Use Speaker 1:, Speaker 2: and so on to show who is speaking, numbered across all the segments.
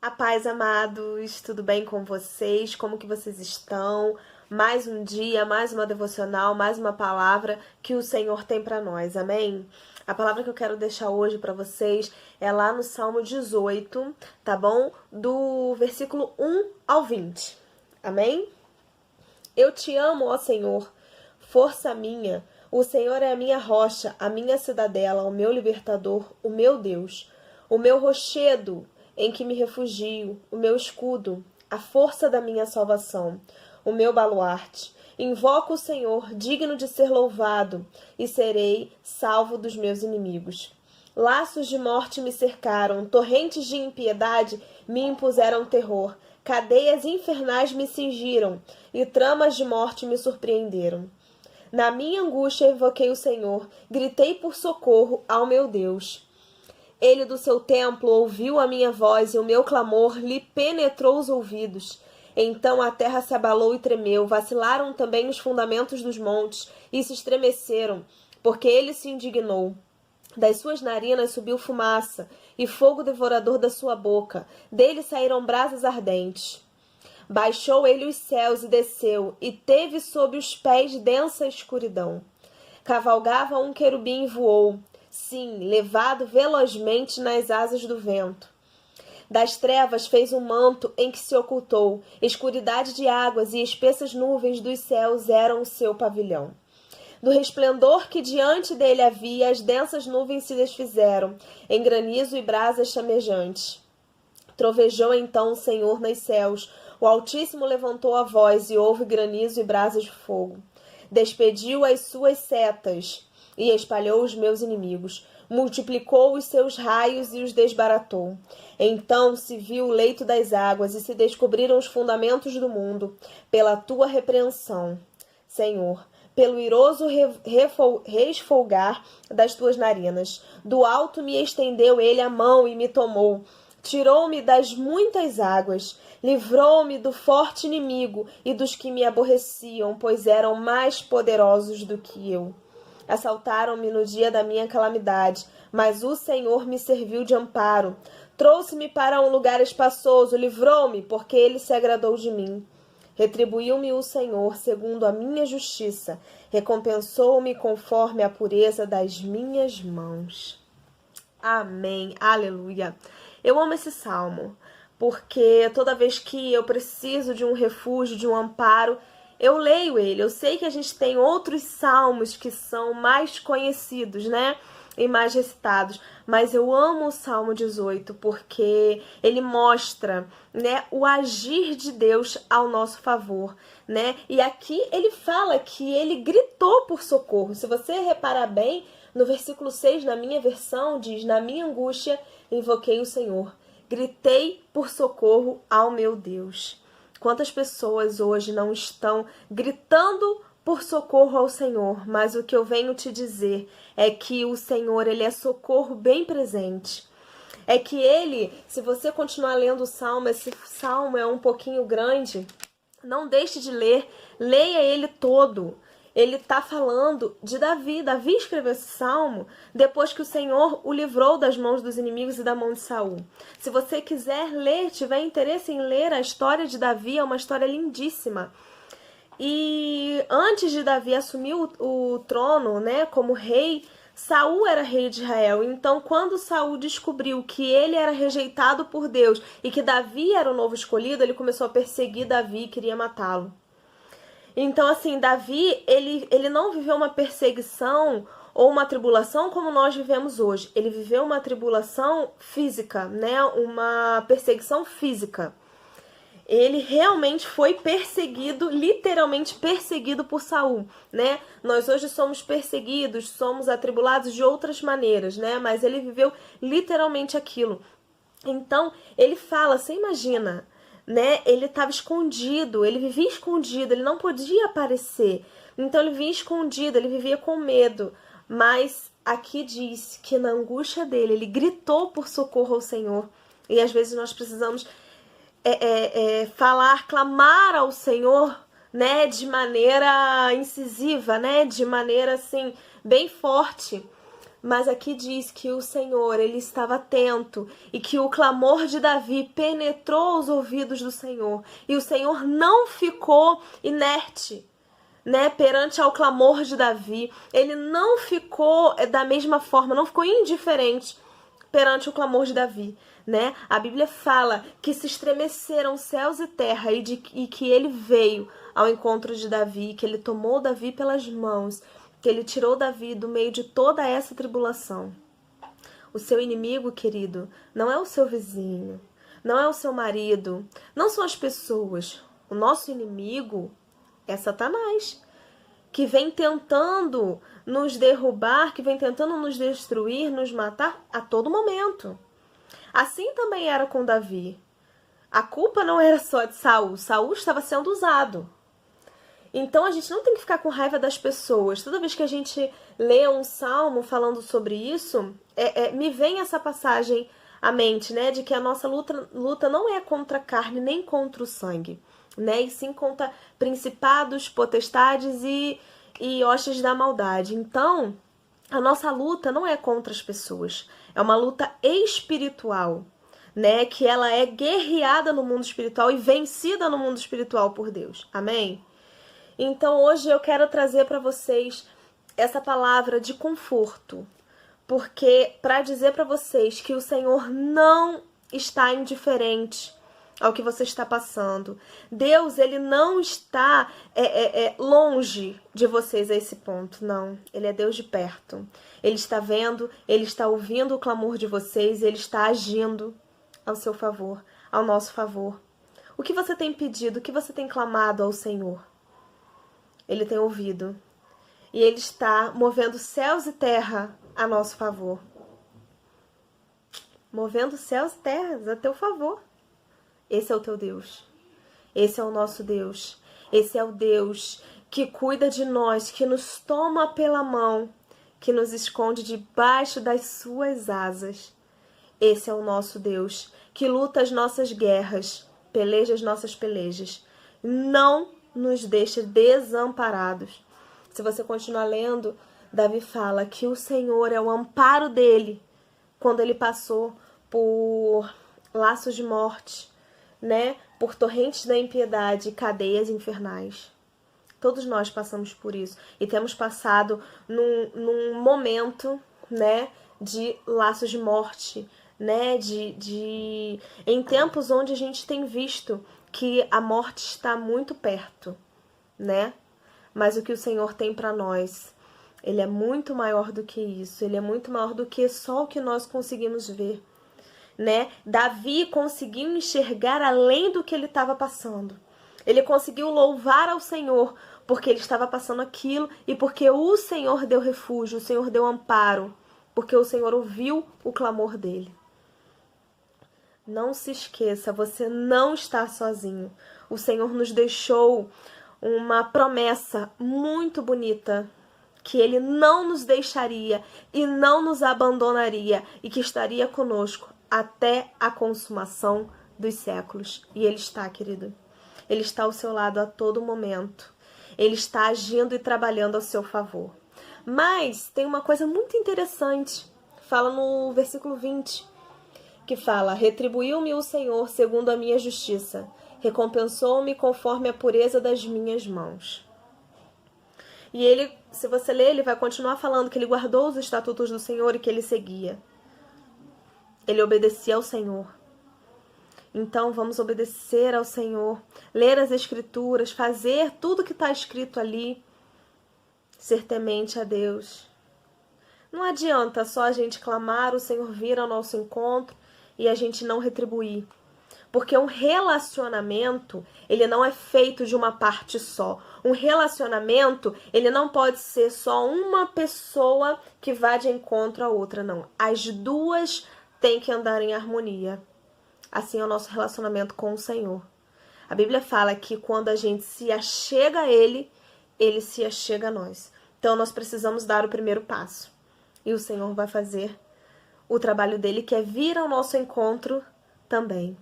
Speaker 1: A paz, amados, tudo bem com vocês? Como que vocês estão? Mais um dia, mais uma devocional, mais uma palavra que o Senhor tem para nós, amém? A palavra que eu quero deixar hoje para vocês é lá no Salmo 18, tá bom? Do versículo 1 ao 20, amém? Eu te amo, ó Senhor, força minha. O Senhor é a minha rocha, a minha cidadela, o meu libertador, o meu Deus, o meu rochedo em que me refugio, o meu escudo, a força da minha salvação, o meu baluarte. Invoco o Senhor, digno de ser louvado, e serei salvo dos meus inimigos. Laços de morte me cercaram, torrentes de impiedade me impuseram terror, cadeias infernais me cingiram, e tramas de morte me surpreenderam. Na minha angústia invoquei o Senhor, gritei por socorro ao meu Deus. Ele do seu templo ouviu a minha voz e o meu clamor lhe penetrou os ouvidos. Então a terra se abalou e tremeu, vacilaram também os fundamentos dos montes e se estremeceram, porque ele se indignou. Das suas narinas subiu fumaça e fogo devorador da sua boca, dele saíram brasas ardentes. Baixou ele os céus e desceu, e teve sob os pés densa escuridão. Cavalgava um querubim e voou, sim, levado velozmente nas asas do vento. Das trevas fez um manto em que se ocultou, escuridade de águas e espessas nuvens dos céus eram o seu pavilhão. Do resplendor que diante dele havia, as densas nuvens se desfizeram, em granizo e brasas chamejantes. Trovejou então o Senhor nos céus, o Altíssimo levantou a voz e houve granizo e brasas de fogo. Despediu as suas setas e espalhou os meus inimigos. Multiplicou os seus raios e os desbaratou. Então se viu o leito das águas e se descobriram os fundamentos do mundo, pela tua repreensão, Senhor, pelo iroso resfolgar das tuas narinas. Do alto me estendeu ele a mão e me tomou. Tirou-me das muitas águas, livrou-me do forte inimigo e dos que me aborreciam, pois eram mais poderosos do que eu. Assaltaram-me no dia da minha calamidade, mas o Senhor me serviu de amparo. Trouxe-me para um lugar espaçoso, livrou-me, porque ele se agradou de mim. Retribuiu-me o Senhor segundo a minha justiça, recompensou-me conforme a pureza das minhas mãos. Amém, aleluia. Eu amo esse salmo, porque toda vez que eu preciso de um refúgio, de um amparo, eu leio ele. Eu sei que a gente tem outros salmos que são mais conhecidos, né? E mais recitados, mas eu amo o Salmo 18 porque ele mostra, né, o agir de Deus ao nosso favor, né? E aqui ele fala que ele gritou por socorro. Se você reparar bem, no versículo 6, na minha versão, diz: na minha angústia invoquei o Senhor, gritei por socorro ao meu Deus. Quantas pessoas hoje não estão gritando por socorro ao Senhor, mas o que eu venho te dizer é que o Senhor, ele é socorro bem presente. É que ele, se você continuar lendo o Salmo, esse Salmo é um pouquinho grande, não deixe de ler, leia ele todo. Ele está falando de Davi. Davi escreveu esse salmo depois que o Senhor o livrou das mãos dos inimigos e da mão de Saul. Se você quiser ler, tiver interesse em ler a história de Davi, é uma história lindíssima. E antes de Davi assumir o trono, né, como rei, Saul era rei de Israel. Então, quando Saul descobriu que ele era rejeitado por Deus e que Davi era o novo escolhido, ele começou a perseguir Davi e queria matá-lo. Então, assim, Davi, ele não viveu uma perseguição ou uma tribulação como nós vivemos hoje. Ele viveu uma tribulação física, né? Uma perseguição física. Ele realmente foi perseguido, literalmente perseguido por Saul, né? Nós hoje somos perseguidos, somos atribulados de outras maneiras, né? Mas ele viveu literalmente aquilo. Então, ele fala, você imagina, né? Ele estava escondido, ele vivia escondido, ele não podia aparecer. Então, ele vivia escondido, ele vivia com medo. Mas aqui diz que na angústia dele, ele gritou por socorro ao Senhor. E às vezes nós precisamos falar, clamar ao Senhor, né, de maneira incisiva, né, de maneira assim bem forte, Mas aqui diz que o Senhor, ele estava atento e que o clamor de Davi penetrou os ouvidos do Senhor. E o Senhor não ficou inerte, né, perante ao clamor de Davi. Ele não ficou da mesma forma, não ficou indiferente perante o clamor de Davi, né? A Bíblia fala que se estremeceram céus e terra e que ele veio ao encontro de Davi, que ele tomou Davi pelas mãos, que ele tirou Davi do meio de toda essa tribulação. O seu inimigo, querido, não é o seu vizinho, não é o seu marido, não são as pessoas. O nosso inimigo é Satanás, que vem tentando nos derrubar, que vem tentando nos destruir, nos matar a todo momento. Assim também era com Davi. A culpa não era só de Saul. Saul estava sendo usado. Então a gente não tem que ficar com raiva das pessoas. Toda vez que a gente lê um salmo falando sobre isso, me vem essa passagem à mente, né? De que a nossa luta não é contra a carne nem contra o sangue, né? E sim contra principados, potestades e hostes da maldade. Então, a nossa luta não é contra as pessoas. É uma luta espiritual, né? Que ela é guerreada no mundo espiritual e vencida no mundo espiritual por Deus. Amém? Então, hoje eu quero trazer para vocês essa palavra de conforto, porque para dizer para vocês que o Senhor não está indiferente ao que você está passando. Deus, ele não está longe de vocês a esse ponto, não. Ele é Deus de perto. Ele está vendo, ele está ouvindo o clamor de vocês, ele está agindo ao seu favor, ao nosso favor. O que você tem pedido, o que você tem clamado ao Senhor? Ele tem ouvido. E ele está movendo céus e terra a nosso favor. Movendo céus e terras a teu favor. Esse é o teu Deus. Esse é o nosso Deus. Esse é o Deus que cuida de nós, que nos toma pela mão, que nos esconde debaixo das suas asas. Esse é o nosso Deus, que luta as nossas guerras, peleja as nossas pelejas. Não nos deixa desamparados. Se você continuar lendo, Davi fala que o Senhor é o amparo dele quando ele passou por laços de morte, né? Por torrentes da impiedade e cadeias infernais. Todos nós passamos por isso e temos passado num momento, né, de laços de morte, né, em tempos onde a gente tem visto que a morte está muito perto, né? Mas o que o Senhor tem para nós, ele é muito maior do que isso, ele é muito maior do que só o que nós conseguimos ver, né? Davi conseguiu enxergar além do que ele estava passando. Ele conseguiu louvar ao Senhor porque ele estava passando aquilo e porque o Senhor deu refúgio, o Senhor deu amparo, porque o Senhor ouviu o clamor dele. Não se esqueça, você não está sozinho. O Senhor nos deixou uma promessa muito bonita, que Ele não nos deixaria e não nos abandonaria e que estaria conosco até a consumação dos séculos. E Ele está, querido. Ele está ao seu lado a todo momento. Ele está agindo e trabalhando ao seu favor. Mas tem uma coisa muito interessante. Fala no versículo 20. Que fala: retribuiu-me o Senhor segundo a minha justiça, recompensou-me conforme a pureza das minhas mãos. E ele, se você ler, ele vai continuar falando que ele guardou os estatutos do Senhor e que ele seguia. Ele obedecia ao Senhor. Então vamos obedecer ao Senhor, ler as Escrituras, fazer tudo que está escrito ali, ser temente a Deus. Não adianta só a gente clamar, o Senhor vir ao nosso encontro e a gente não retribuir. Porque um relacionamento, ele não é feito de uma parte só. Um relacionamento, ele não pode ser só uma pessoa que vá de encontro à outra, não. As duas têm que andar em harmonia. Assim é o nosso relacionamento com o Senhor. A Bíblia fala que quando a gente se achega a Ele, Ele se achega a nós. Então nós precisamos dar o primeiro passo. E o Senhor vai fazer o trabalho dele, que é vir ao nosso encontro também.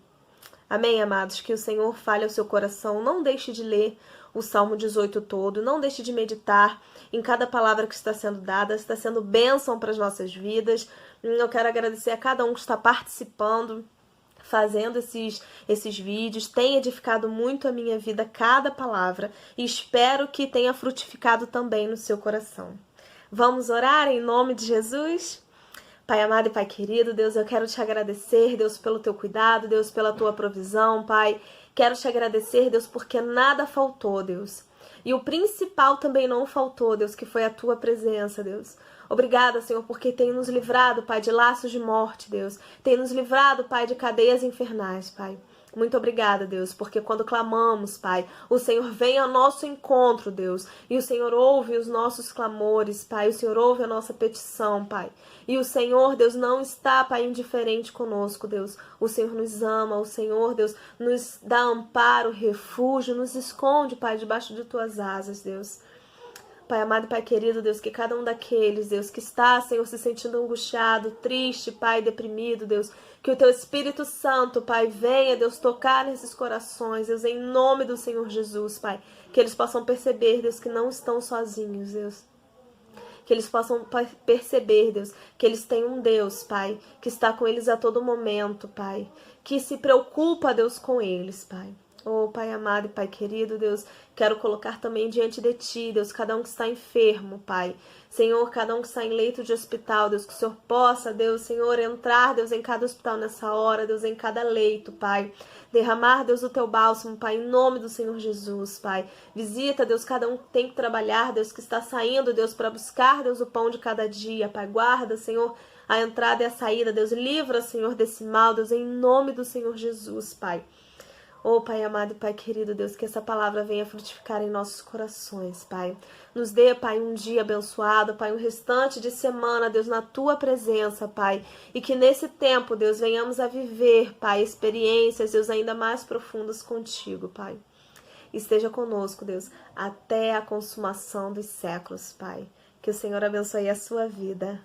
Speaker 1: Amém, amados? Que o Senhor fale ao seu coração. Não deixe de ler o Salmo 18 todo. Não deixe de meditar em cada palavra que está sendo dada, está sendo bênção para as nossas vidas. Eu quero agradecer a cada um que está participando, fazendo esses vídeos. Tem edificado muito a minha vida cada palavra e espero que tenha frutificado também no seu coração. Vamos orar em nome de Jesus? Pai amado e Pai querido, Deus, eu quero te agradecer, Deus, pelo teu cuidado, Deus, pela tua provisão, Pai. Quero te agradecer, Deus, porque nada faltou, Deus. E o principal também não faltou, Deus, que foi a tua presença, Deus. Obrigada, Senhor, porque tem nos livrado, Pai, de laços de morte, Deus. Tem nos livrado, Pai, de cadeias infernais, Pai. Muito obrigada, Deus, porque quando clamamos, Pai, o Senhor vem ao nosso encontro, Deus, e o Senhor ouve os nossos clamores, Pai, o Senhor ouve a nossa petição, Pai, e o Senhor, Deus, não está, Pai, indiferente conosco, Deus, o Senhor nos ama, o Senhor, Deus, nos dá amparo, refúgio, nos esconde, Pai, debaixo de tuas asas, Deus. Pai amado e Pai querido, Deus, que cada um daqueles, Deus, que está, Senhor, se sentindo angustiado, triste, Pai, deprimido, Deus, que o Teu Espírito Santo, Pai, venha, Deus, tocar nesses corações, Deus, em nome do Senhor Jesus, Pai, que eles possam perceber, Deus, que não estão sozinhos, Deus, que eles possam perceber, Deus, que eles têm um Deus, Pai, que está com eles a todo momento, Pai, que se preocupa, Deus, com eles, Pai. Oh, Pai amado e Pai querido, Deus, quero colocar também diante de Ti, Deus, cada um que está enfermo, Pai. Senhor, cada um que está em leito de hospital, Deus, que o Senhor possa, Deus, Senhor, entrar, Deus, em cada hospital nessa hora, Deus, em cada leito, Pai. Derramar, Deus, o Teu bálsamo, Pai, em nome do Senhor Jesus, Pai. Visita, Deus, cada um que tem que trabalhar, Deus, que está saindo, Deus, para buscar, Deus, o pão de cada dia, Pai. Guarda, Senhor, a entrada e a saída, Deus. Livra, Senhor, desse mal, Deus, em nome do Senhor Jesus, Pai. Oh, Pai amado e Pai querido, Deus, que essa palavra venha frutificar em nossos corações, Pai. Nos dê, Pai, um dia abençoado, Pai, um restante de semana, Deus, na Tua presença, Pai. E que nesse tempo, Deus, venhamos a viver, Pai, experiências, Deus, ainda mais profundas contigo, Pai. Esteja conosco, Deus, até a consumação dos séculos, Pai. Que o Senhor abençoe a sua vida.